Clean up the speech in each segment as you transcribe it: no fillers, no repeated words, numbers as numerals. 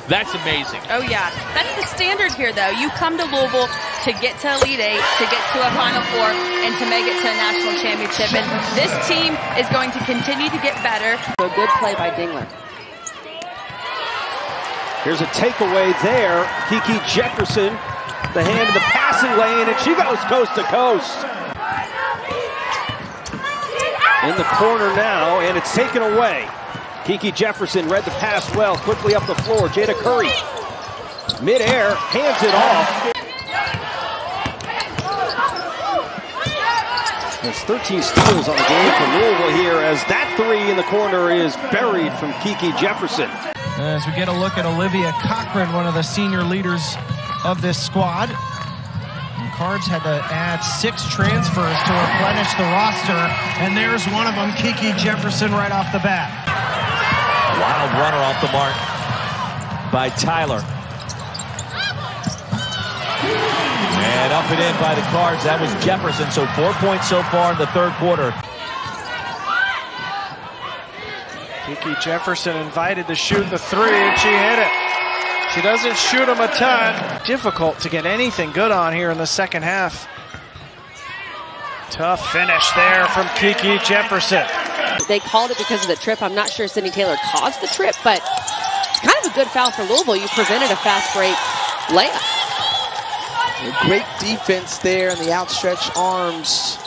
That's amazing. Oh, yeah. That's the standard here, though. You come to Louisville to get to Elite Eight, to get to a Final Four, and to make it to a national championship. And this team is going to continue to get better. A good play by Dingler. Here's a takeaway there. Kiki Jefferson, the hand in the passing lane, and she goes coast to coast. In the corner now, and it's taken away. Kiki Jefferson read the pass well, quickly up the floor. Jada Curry, midair, hands it off. There's 13 steals on the game for Louisville here, as that three in the corner is buried from Kiki Jefferson. As we get a look at Olivia Cochran, one of the senior leaders of this squad. And Cards had to add 6 transfers to replenish the roster, and there's one of them, Kiki Jefferson, right off the bat. Wild runner off the mark by Tyler. And up and in by the Cards. That was Jefferson, so 4 points so far in the third quarter. Kiki Jefferson invited to shoot the three, and she hit it. She doesn't shoot them a ton. Difficult to get anything good on here in the second half. Tough finish there from Kiki Jefferson. They called it because of the trip. I'm not sure Sydney Taylor caused the trip, but it's kind of a good foul for Louisville. You prevented a fast break layup. A great defense there and the outstretched arms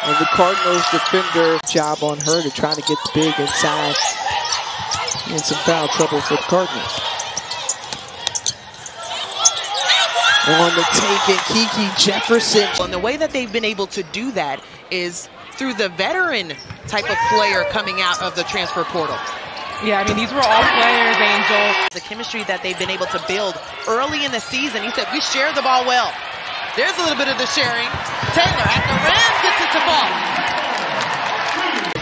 of the Cardinals defender. Job on her to try to get the big inside. And some foul trouble for the Cardinals. On the take, and Kiki Jefferson. And the way that they've been able to do that is through the veteran type of player coming out of the transfer portal. Yeah, I mean, these were all players, Angel. The chemistry that they've been able to build early in the season. He said, we share the ball well. There's a little bit of the sharing. Taylor at the rim gets it to fall.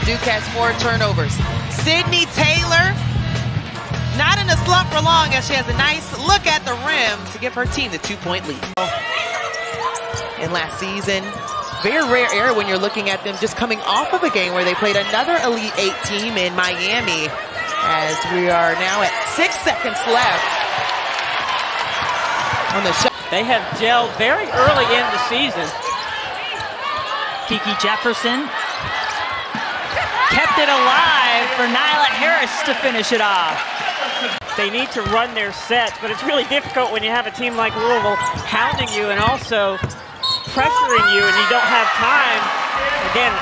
Duke has 4 turnovers. Sydney Taylor, not in a slump for long, as she has a nice look at the rim to give her team the 2-point lead. In last season, very rare era when you're looking at them just coming off of a game where they played another Elite Eight team in Miami, as we are now at 6 seconds left on the shot. They have gelled very early in the season. Kiki Jefferson kept it alive for Nyla Harris to finish it off. They need to run their set, but it's really difficult when you have a team like Louisville hounding you and also pressuring you, and you don't have time. Again,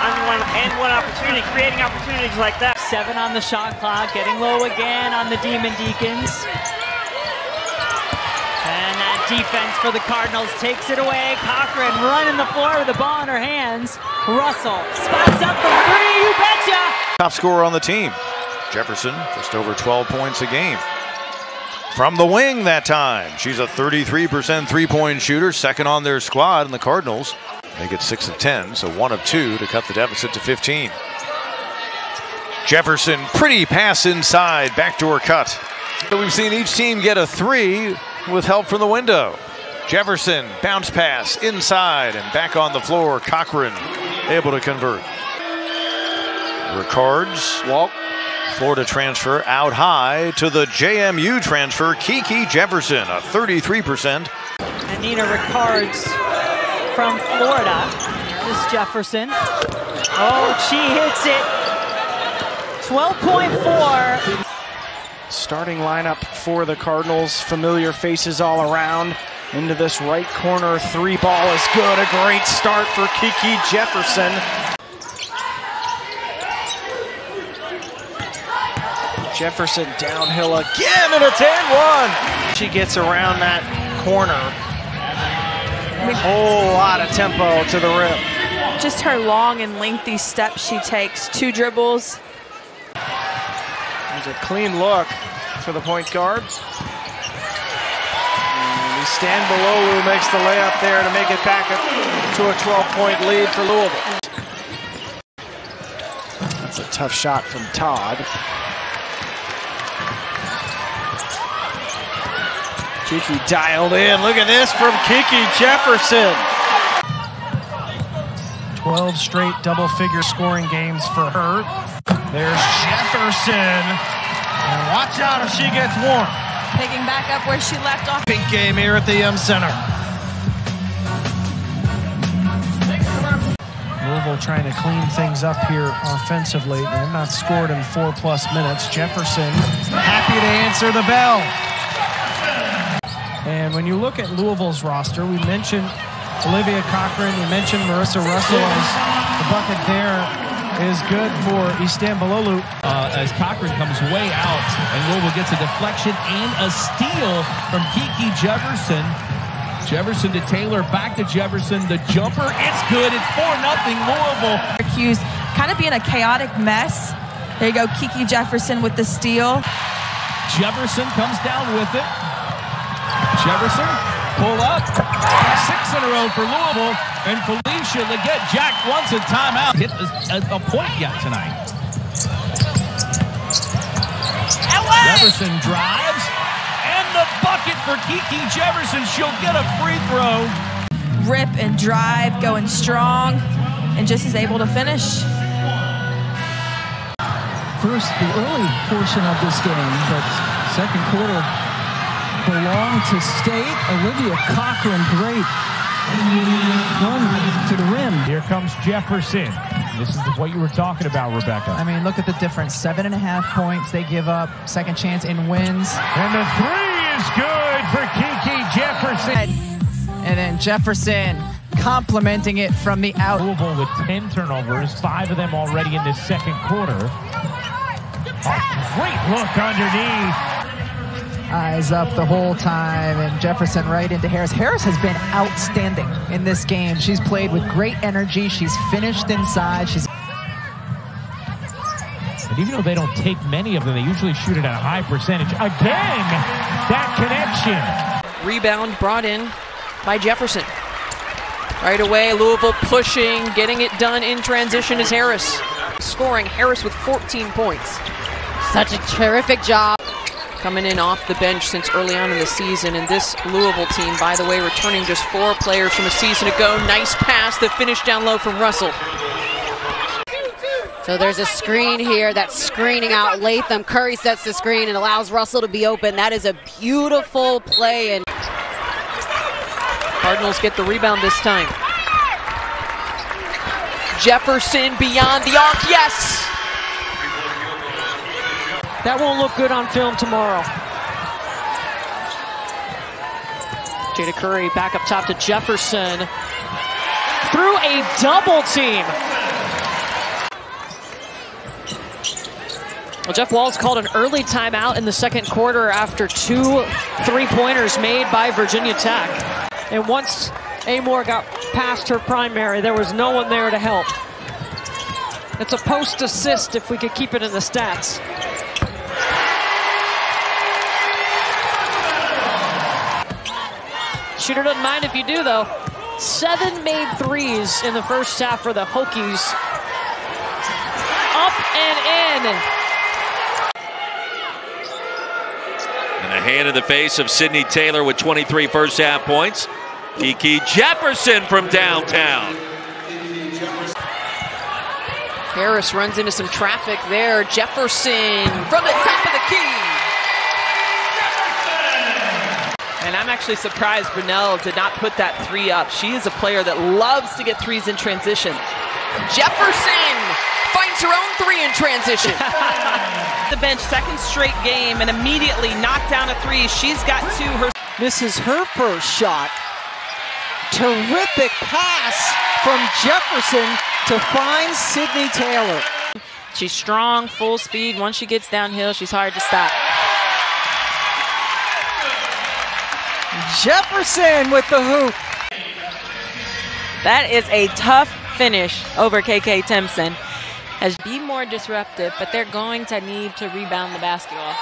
one opportunity, creating opportunities like that. 7 on the shot clock, getting low again on the Demon Deacons. And that defense for the Cardinals takes it away. Cochran running the floor with the ball in her hands. Russell spots up for 3, you betcha! Top scorer on the team. Jefferson, just over 12 points a game. From the wing that time. She's a 33% three-point shooter, second on their squad, and the Cardinals make it 6 of 10, so 1 of 2 to cut the deficit to 15. Jefferson, pretty pass inside, backdoor cut. So we've seen each team get a 3 with help from the window. Jefferson, bounce pass inside and back on the floor. Cochran able to convert. Ricards, walk. Florida transfer out high to the JMU transfer, Kiki Jefferson, a 33%. And Nina Ricards from Florida. This Jefferson. Oh, she hits it. 12.4. Starting lineup for the Cardinals. Familiar faces all around. Into this right corner. 3 ball is good. A great start for Kiki Jefferson. Jefferson downhill again, and it's and 1. She gets around that corner. A whole lot of tempo to the rim. Just her long and lengthy steps she takes. 2 dribbles. There's a clean look for the point guard. And we stand below who makes the layup there to make it back to a 12-point lead for Louisville. That's a tough shot from Todd. Kiki dialed in. Look at this from Kiki Jefferson. 12 straight double-figure scoring games for her. There's Jefferson. And watch out if she gets warm. Picking back up where she left off. Big game here at the Center. Louisville trying to clean things up here offensively. They've not scored in 4+ minutes. Jefferson happy to answer the bell. And when you look at Louisville's roster, we mentioned Olivia Cochran, we mentioned Marissa Russell. The bucket there is good for Istanbulolu. As Cochran comes way out, and Louisville gets a deflection and a steal from Kiki Jefferson. Jefferson to Taylor, back to Jefferson. The jumper, it's good. It's 4-0 Louisville. Syracuse kind of being a chaotic mess. There you go, Kiki Jefferson with the steal. Jefferson comes down with it. Jefferson, pull up. 6 in a row for Louisville. And Felicia Leggett Jack wants a timeout. Hit a point yet tonight. Jefferson drives. And the bucket for Kiki Jefferson. She'll get a free throw. Rip and drive, going strong, and just is able to finish. First, the early portion of this game, but second quarter belonged to State. Olivia Cochran, great run to the rim. Here comes Jefferson. This is what you were talking about, Rebecca. I mean, look at the difference. 7.5 points they give up. Second chance in wins. And the three is good for Kiki Jefferson. And then Jefferson complimenting it from the out. Louisville with 10 turnovers, 5 of them already in this second quarter. Great look underneath. Eyes up the whole time, and Jefferson right into Harris. Harris has been outstanding in this game. She's played with great energy. She's finished inside. And even though they don't take many of them, they usually shoot it at a high percentage. Again, that connection. Rebound brought in by Jefferson. Right away, Louisville pushing, getting it done in transition is Harris. Scoring, Harris with 14 points. Such a terrific job. Coming in off the bench since early on in the season. And this Louisville team, by the way, returning just 4 players from a season ago. Nice pass, the finish down low from Russell. So there's a screen here that's screening out Latham. Curry sets the screen and allows Russell to be open. That is a beautiful play. And Cardinals get the rebound this time. Jefferson beyond the arc, yes! That won't look good on film tomorrow. Jada Curry back up top to Jefferson. Through a double team. Well, Jeff Walz called an early timeout in the second quarter after 2 3-pointers made by Virginia Tech. And once Amore got past her primary, there was no one there to help. It's a post assist if we could keep it in the stats. Shooter doesn't mind if you do, though. 7 made threes in the first half for the Hokies. Up and in. And a hand in the face of Sydney Taylor with 23 first half points. Kiki Jefferson from downtown. Harris runs into some traffic there. Jefferson from the top of the key. And I'm actually surprised Brunell did not put that 3 up. She is a player that loves to get threes in transition. Jefferson finds her own 3 in transition. The bench, second straight game, and immediately knocked down a 3. She's got 2. This is her first shot. Terrific pass from Jefferson to find Sydney Taylor. She's strong, full speed. Once she gets downhill, she's hard to stop. Jefferson with the hoop. That is a tough finish over KK Timpson. Has be more disruptive, but they're going to need to rebound the basketball.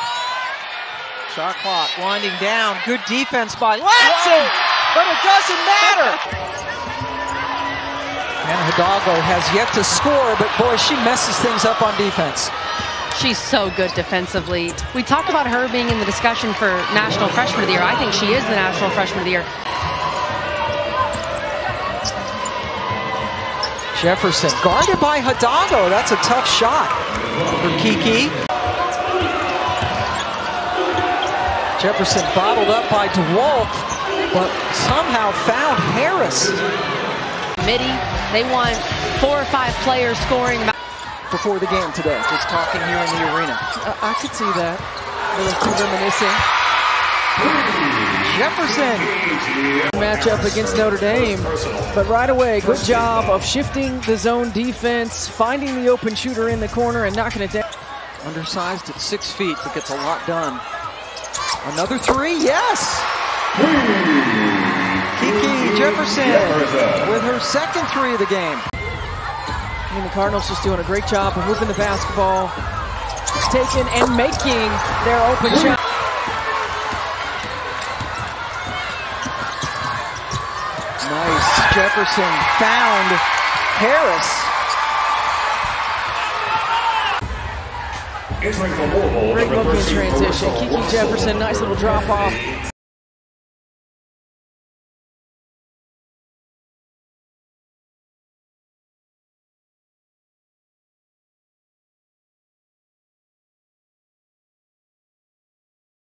Shot clock winding down. Good defense by Latson, but it doesn't matter. And Hidalgo has yet to score, but boy, she messes things up on defense. she's so good defensively. We talked about her being in the discussion for National Freshman of the Year. I think she is the National Freshman of the Year. Jefferson guarded by Hidalgo. That's a tough shot for Kiki. Jefferson bottled up by DeWalt, but somehow found Harris. Midi, they want 4 or 5 players scoring. Before the game today, just talking here in the arena. I could see that. A little too reminiscing. Jefferson matchup against Notre Dame, but right away, good job of shifting the zone defense, finding the open shooter in the corner and knocking it down. Undersized at 6 feet, but gets a lot done. Another three, yes! Kiki Jefferson with her second three of the game. And the Cardinals just doing a great job of moving the basketball, taking and making their open shot. Nice. Jefferson found Harris. Great look in transition. Kiki Jefferson, nice little drop off.